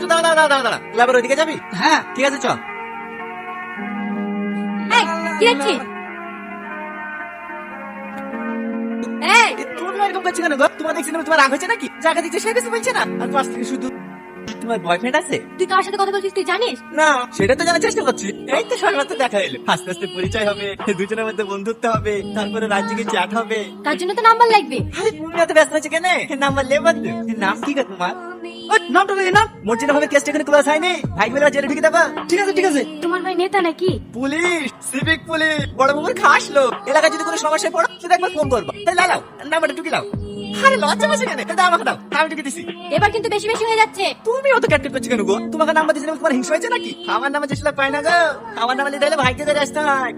একটু দাঁড়া দাঁড়া দাঁড়া দাঁড়া, ক্লাবের ওইদিকে যাবি? হ্যাঁ ঠিক আছে, চল। এই, কি হচ্ছে? এই, তুমি এরকম করছো কেন গো? তোমার দেখছি না, তোমার রাগ হচ্ছে নাকি? যাকে দিচ্ছে সে কিছু বলছে না, আর পাশ থেকে শুধু তোমার বয়ফ্রেন্ড আছে? তুই কার সাথে কথা বলছিস তুই জানিস? না, সেটা তো জানার চেষ্টা করছি। এই তো সবেমাত্র দেখা এলো, আস্তে আস্তে পরিচয় হবে, দুজনের মধ্যে বন্ধুত্ব হবে, তারপরে রাজ্যকে চ্যাট হবে। তার জন্য তো নাম্বার লাগবে। আরে তুমি এত ব্যস্ত হচ্ছে কেন? নাম্বার লেবার নাম কি গো তোমার? ওই, নামটা বলি না, মর্জিনা ভাবে কেসটা এখানে ক্লোজ হয়নি, ভাই বলে জেলে ঢুকে দেবা। ঠিক আছে ঠিক আছে। তোমার ভাই নেতা নাকি? পুলিশ, সিভিক পুলিশ, বড় বাবুর খাস লোক। এলাকায় যদি কোনো সমস্যায় পড়ো সেটা একবার ফোন করবা। তাহলে লাও নাম্বারটা ঢুকে দাও। আরে লজ্জা পাচ্ছে কেন? দাও আমাকে দাও, আমি ঢুকে দিছি। এবার কিন্তু বেশি বেশি হয়ে যাচ্ছে। তুমি অত ক্যাটকেট করছো কেন গো? তোমাকে নাম্বার দিয়েছিলাম, তোমার হিংসা হয়েছে নাকি? আমার নাম্বার দিয়েছিল পাই না গো, আমার নাম্বার নিতে হলে ভাইকে ধরে আসতে হয়।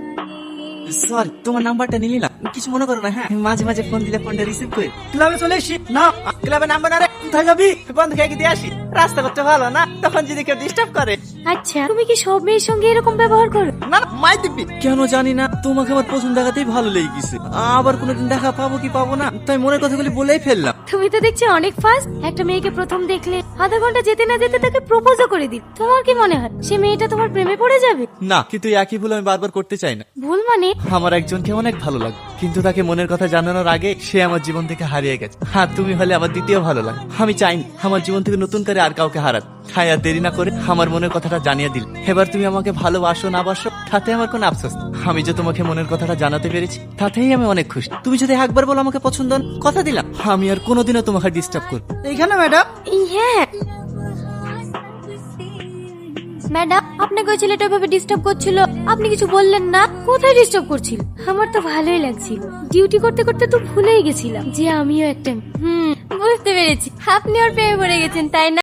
সরি, তোমার নাম্বারটা নিলি না, কিছু মনে করো না। হ্যাঁ, মাঝে মাঝে ফোন দিলে ফোনটা রিসিভ করে। ক্লাবে চলে এসি না, ক্লাবে নাম্বার না রে, কোথায় যাবি? বন্ধ খেয়ে দিয়ে আসি, রাস্তা করতে ভালো না, তখন যদি কেউ ডিস্টার্ব করে। আচ্ছা, তুমি কি সব মেয়ের সঙ্গে এরকম ব্যবহার করো? না না, মাই দিবি কেন জানি না, তোমাকে আমার পছন্দ দেখাতেই ভালো লেগে গেছে। আবার কোনোদিন দেখা পাবো কি পাবো না, তাই মনের কথাগুলি বলেই ফেললাম। তুমি তো দেখছি অনেক ফাস্ট। একটা মেয়েকে প্রথম দেখলে আধা ঘন্টা যেতে না যেতে তাকে প্রপোজও করে দিল। তোমার কি মনে হয় সে মেয়েটা তোমার প্রেমে পড়ে যাবে? না, কিন্তু একই ভুল আমি বারবার করতে চাই না। ভুল মানে? আমার একজনকে অনেক ভালো লাগে, কিন্তু তাকে মনের কথা জানানোর আগে সে আমার জীবন থেকে হারিয়ে গেছে। হ্যাঁ, তুমি হলে আমার দ্বিতীয় ভালো লাগে। আমি চাইনি আমার জীবন থেকে নতুন করে আর কাউকে হারাত। তাই আর দেরি না করে আমার মনের কথাটা জানিয়ে দিল। এবার তুমি আমাকে ভালোবাসো না বাসো তাতে আমার কোনো আফসোস নেই। আমি যে তোমাকে মনের কথাটা জানাতে পেরেছি তাতেই আমি অনেক খুশি। তুমি যদি একবার বলো আমাকে পছন্দ, কথা দিলাম আমি আর কোনোদিনও তোমাকে ডিস্টার্ব করব। এইখানে ম্যাডাম। হ্যাঁ ম্যাডাম, আপনাকে ওই ছেলেটা ভাবে ডিস্টার্ব করছিল, আপনি কিছু বললেন না? কোথায় ডিস্টার্ব করছিল? আমার তো ভালোই লাগছিল। ডিউটি করতে করতে তো ভুলেই গেছিলাম যে আমিও একটা বুঝতে পেরেছি, আপনি ওর প্রেমে পড়ে গেছেন তাই না?